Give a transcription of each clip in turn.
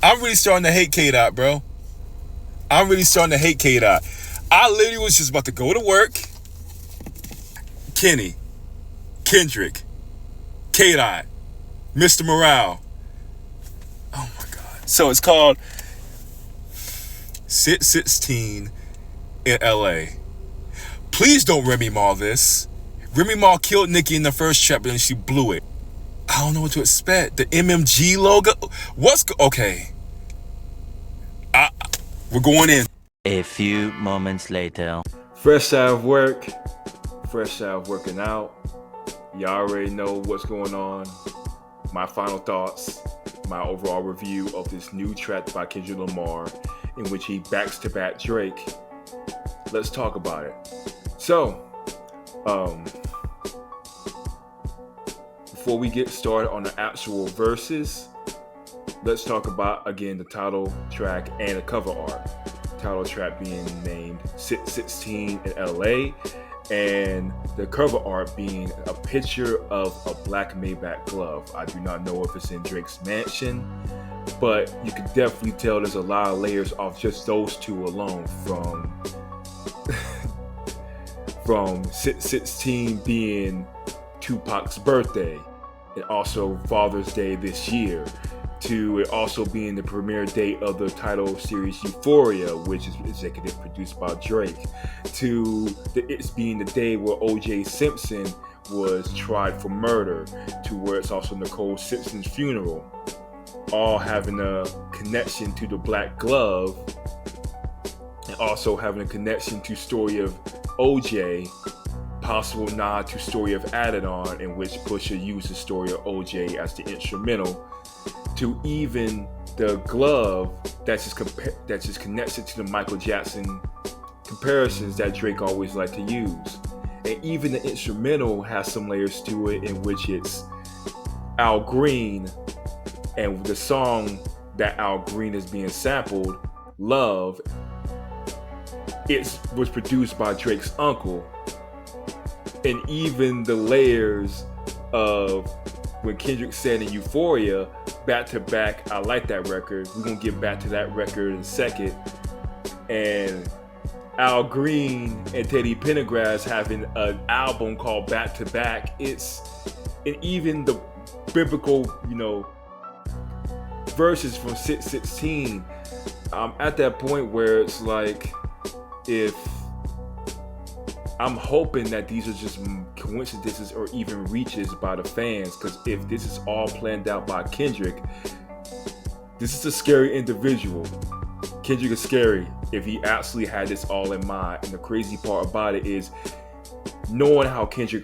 I'm really starting to hate K-Dot, bro. I'm really starting to hate K-Dot. I literally was just about to go to work. Kenny, Kendrick, K-Dot, Mr. Morale. Oh my God. So it's called Sit 16 in LA. Please don't Remy Ma this. Remy Ma killed Nicki in the first track, but then she blew it. I don't know what to expect. The MMG logo? Okay. We're going in. A few moments later. Fresh out of work. Fresh out of working out. Y'all already know what's going on. My final thoughts. My overall review of this new track by Kendrick Lamar, in which he backs to back Drake. Let's talk about it. So, before we get started on the actual verses, let's talk about, again, the title track and the cover art. Title track being named Sit 16 in LA, and the cover art being a picture of a black Maybach glove. I do not know if it's in Drake's mansion, but you can definitely tell there's a lot of layers off just those two alone, from Sit 16 being Tupac's birthday and also Father's Day this year, to it also being the premiere date of the title series Euphoria, which is executive produced by Drake, to it's being the day where O.J. Simpson was tried for murder, to where it's also Nicole Simpson's funeral, all having a connection to the black glove, and also having a connection to story of O.J., possible nod to story of Adidon, in which Pusha used the story of O.J. as the instrumental, to even the glove that's just connected to the Michael Jackson comparisons that Drake always liked to use. And even the instrumental has some layers to it, in which it's Al Green, and the song that Al Green is being sampled, Love, it was produced by Drake's uncle. And even the layers of when Kendrick said in Euphoria, back to back, I like that record. We're going to get back to that record in a second. And Al Green and Teddy Pendergrass having an album called Back to Back. And even the biblical, verses from Sit 16. I'm at that point where it's like, if I'm hoping that these are just coincidences or even reaches by the fans, because if this is all planned out by Kendrick, this is a scary individual. Kendrick is scary if he actually had this all in mind. And the crazy part about it is knowing how Kendrick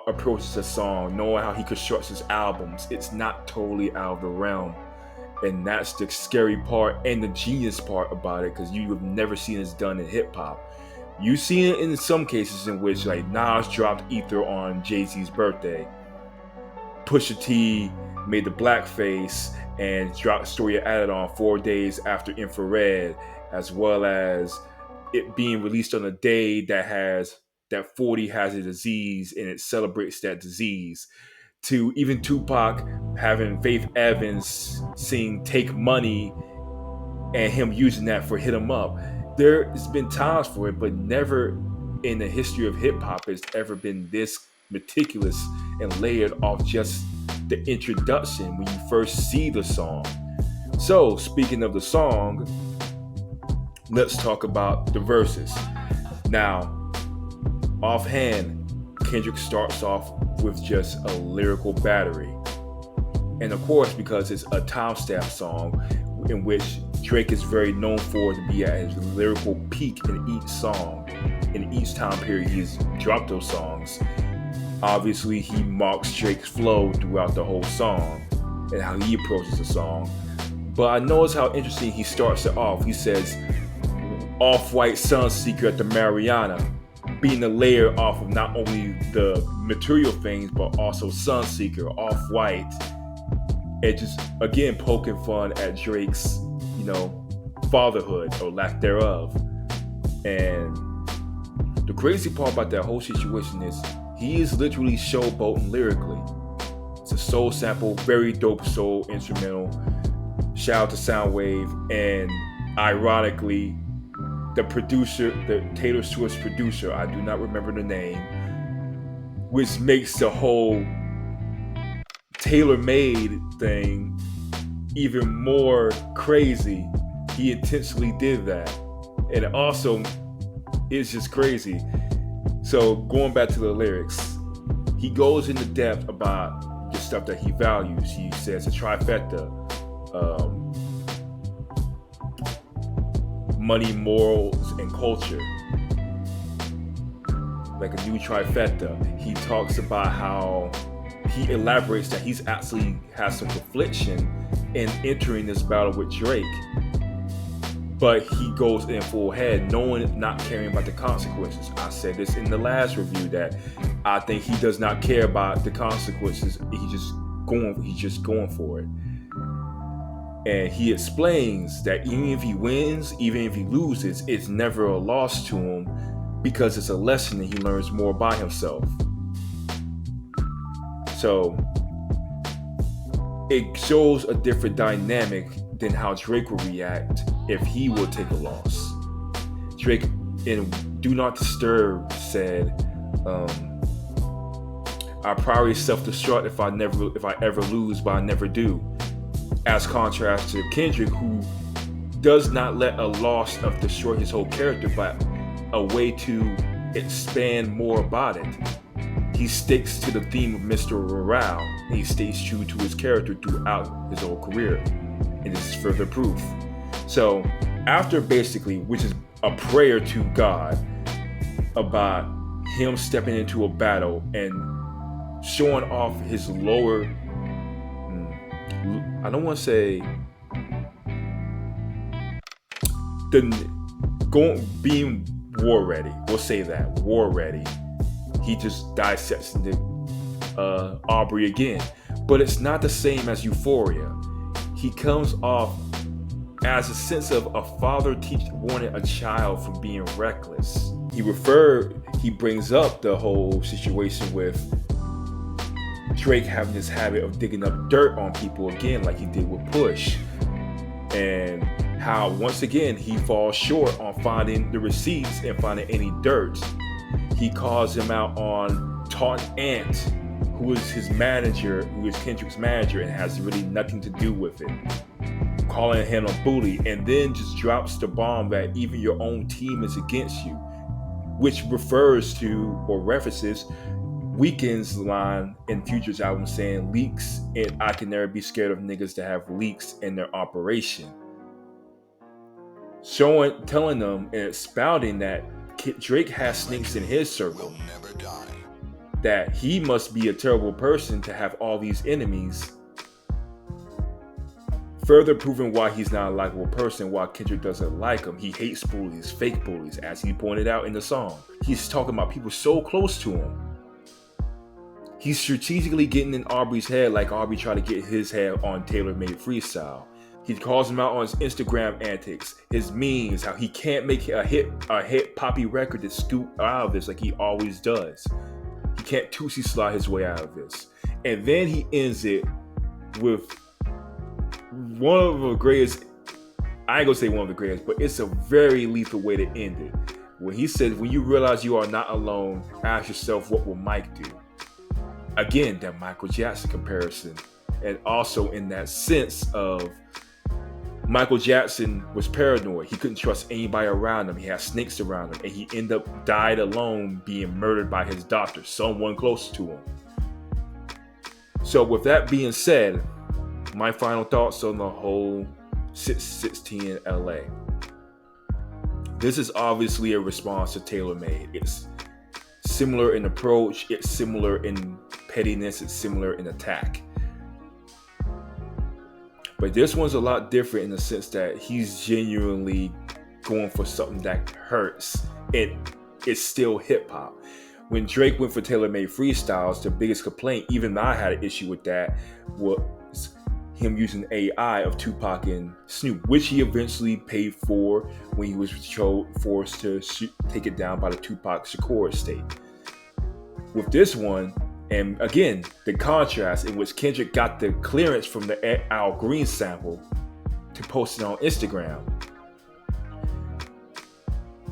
approaches a song, knowing how he constructs his albums, it's not totally out of the realm. And that's the scary part and the genius part about it, because you have never seen this done in hip hop. You've seen it in some cases in which, like, Nas dropped Ether on Jay-Z's birthday. Pusha T made the blackface and dropped Story of Adidon 4 days after Infrared, as well as it being released on a day that 40 has a disease and it celebrates that disease. To even Tupac having Faith Evans sing Take Money and him using that for Hit 'Em Up. There's been times for it, but never in the history of hip hop has ever been this meticulous and layered off just the introduction when you first see the song. So, speaking of the song, let's talk about the verses. Now, offhand, Kendrick starts off with just a lyrical battery. And of course, because it's a timestamp song in which Drake is very known for to be at his lyrical peak in each song, in each time period he's dropped those songs. Obviously, he marks Drake's flow throughout the whole song and how he approaches the song. But I notice how interesting he starts it off. He says, Off-White Sunseeker at the Mariana, being a layer off of not only the material things, but also Sunseeker, Off-White. And just, again, poking fun at Drake's, fatherhood or lack thereof. And the crazy part about that whole situation is he is literally showboating lyrically. It's a soul sample, very dope soul instrumental, Shout out to Soundwave, and ironically, the producer, the Taylor Swift's producer, I do not remember the name, which makes the whole tailor-made thing even more crazy. He intentionally did that, and also it's just crazy. So going back to the lyrics, he goes into depth about the stuff that he values. He says a trifecta: money, morals, and culture. Like a new trifecta. He talks about how he elaborates that he's actually has some confliction in entering this battle with Drake, but he goes in full head, knowing, not caring about the consequences. I said this in the last review that I think he does not care about the consequences. He's just going for it. And he explains that even if he wins, even if he loses, it's never a loss to him because it's a lesson and he learns more by himself. So it shows a different dynamic than how Drake would react if he would take a loss. Drake in Do Not Disturb said, I probably self-destruct if I ever lose, but I never do. As contrast to Kendrick, who does not let a loss of destroy his whole character, but a way to expand more about it. He sticks to the theme of Mr. Morale, and he stays true to his character throughout his whole career. And this is further proof. So after basically, which is a prayer to God about him stepping into a battle and showing off his lower, I don't want to say being war ready. We'll say that, war ready. He just dissects into Aubrey again, but it's not the same as Euphoria. He comes off as a sense of a father warning a child from being reckless. He brings up the whole situation with Drake having this habit of digging up dirt on people again, like he did with Push, and how once again he falls short on finding the receipts and finding any dirt. He calls him out on taunting Ant, who is his manager, who is Kendrick's manager, and has really nothing to do with it, calling him a bully, and then just drops the bomb that even your own team is against you, which refers to or references Weeknd's line in Future's album saying leaks, and I can never be scared of niggas that have leaks in their operation. Telling them and expounding that Drake has snakes in his circle, that he must be a terrible person to have all these enemies, further proving why he's not a likable person, why Kendrick doesn't like him. He hates bullies, fake bullies, as he pointed out in the song. He's talking about people so close to him. He's strategically getting in Aubrey's head like Aubrey tried to get his head on Tailor-Made Freestyle. He calls him out on his Instagram antics, his memes, how he can't make a hit poppy record to scoot out of this like he always does. He can't Tootsie slide his way out of this. And then he ends it with one of the greatest, I ain't gonna say one of the greatest, but it's a very lethal way to end it. When he said, when you realize you are not alone, ask yourself, what will Mike do? Again, that Michael Jackson comparison. And also in that sense of Michael Jackson was paranoid. He couldn't trust anybody around him. He had snakes around him, and he ended up died alone, being murdered by his doctor, someone close to him. So with that being said, my final thoughts on the whole 616 in LA. This is obviously a response to Tailor-Made. It's similar in approach, it's similar in pettiness, it's similar in attack. But this one's a lot different in the sense that he's genuinely going for something that hurts. It's still hip hop. When Drake went for Tailor-Made Freestyles, the biggest complaint, even I had an issue with that, was him using AI of Tupac and Snoop, which he eventually paid for when he was forced to take it down by the Tupac Shakur estate. With this one, and again, the contrast in which Kendrick got the clearance from the Al Green sample he posted on Instagram.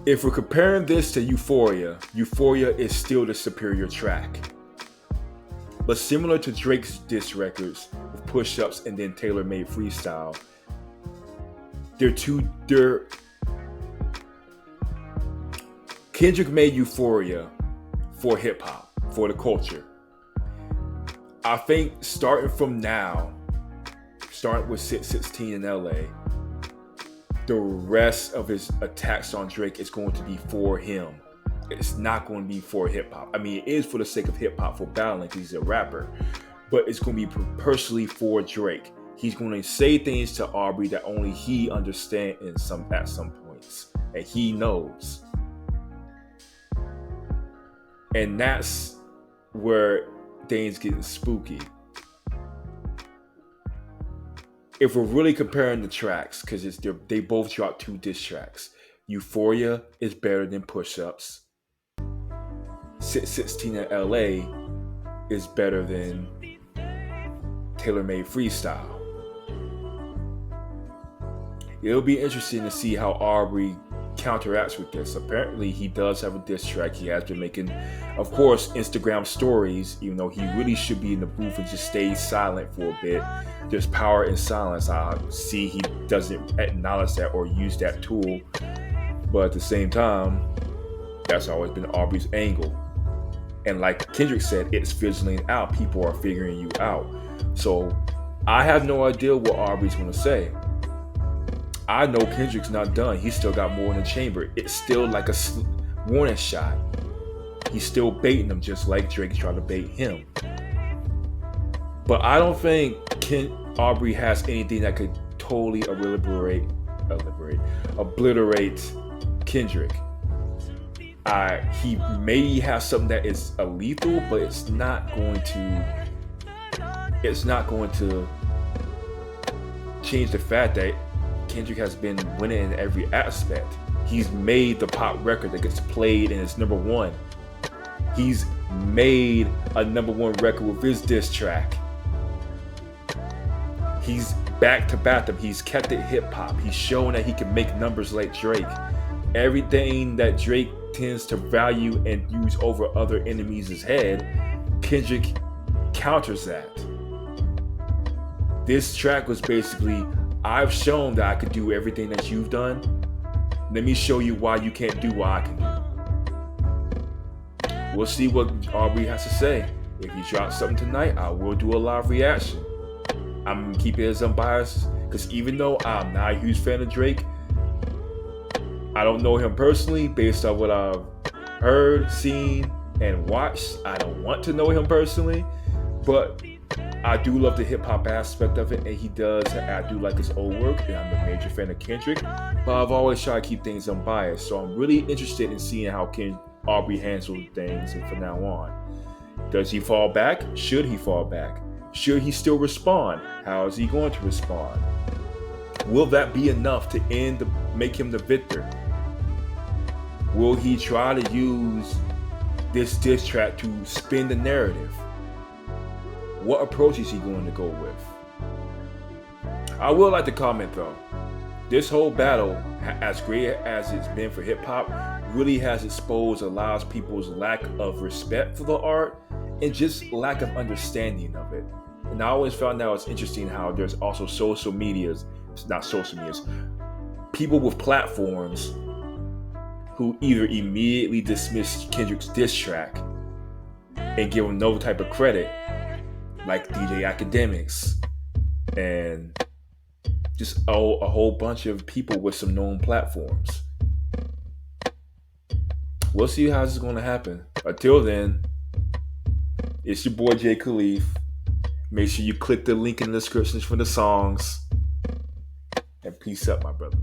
If we're comparing this to Euphoria, Euphoria is still the superior track. But similar to Drake's diss records with Push-Ups and then Tailor-Made Freestyle, Kendrick made Euphoria for hip-hop, for the culture. I think starting from now, starting with 616 in LA, the rest of his attacks on Drake is going to be for him. It's not going to be for hip-hop. I mean, it is for the sake of hip-hop, for battling, because he's a rapper. But it's going to be personally for Drake. He's going to say things to Aubrey that only he understands at some points. And he knows. And that's where things getting spooky. If we're really comparing the tracks, because they both dropped 2 diss tracks. Euphoria is better than Push-Ups. 616 in LA is better than Tailor-Made Freestyle. It'll be interesting to see how Aubrey counteracts with this. Apparently he does have a diss track. He has been making, of course, Instagram stories, even though he really should be in the booth and just stay silent for a bit. There's power in silence. I see he doesn't acknowledge that or use that tool, but at the same time, that's always been Aubrey's angle. And like Kendrick said, it's fizzling out. People are figuring you out. So I have no idea what Aubrey's going to say. I know Kendrick's not done. He's still got more in the chamber. It's still like a warning shot. He's still baiting them just like Drake's trying to bait him. But I don't think Aubrey has anything that could totally obliterate Kendrick. He may have something that is lethal, but it's not going to change the fact that Kendrick has been winning in every aspect. He's made the pop record that gets played and it's number 1. He's made a number 1 record with his diss track. He's back to them. He's kept it hip hop. He's shown that he can make numbers like Drake. Everything that Drake tends to value and use over other enemies' head, Kendrick counters that. This track was basically, I've shown that I could do everything that you've done. Let me show you why you can't do what I can do. We'll see what Aubrey has to say. If he drops something tonight, I will do a live reaction. I'm going to keep it as unbiased, because even though I'm not a huge fan of Drake, I don't know him personally. Based on what I've heard, seen, and watched, I don't want to know him personally, but I do love the hip-hop aspect of it, and he does. I do like his old work, and I'm a major fan of Kendrick, but I've always tried to keep things unbiased, so I'm really interested in seeing how Aubrey handles things from now on. Does he fall back? Should he fall back? Should he still respond? How is he going to respond? Will that be enough to make him the victor? Will he try to use this diss track to spin the narrative? What approach is he going to go with? I would like to comment though. This whole battle, as great as it's been for hip hop, really has exposed a lot of people's lack of respect for the art and just lack of understanding of it. And I always found that it's interesting how there's also people with platforms who either immediately dismiss Kendrick's diss track and give him no type of credit, like DJ Academics and just a whole bunch of people with some known platforms. We'll see how this is going to happen. Until then, it's your boy Jay Khalif. Make sure you click the link in the descriptions for the songs. And peace up, my brothers.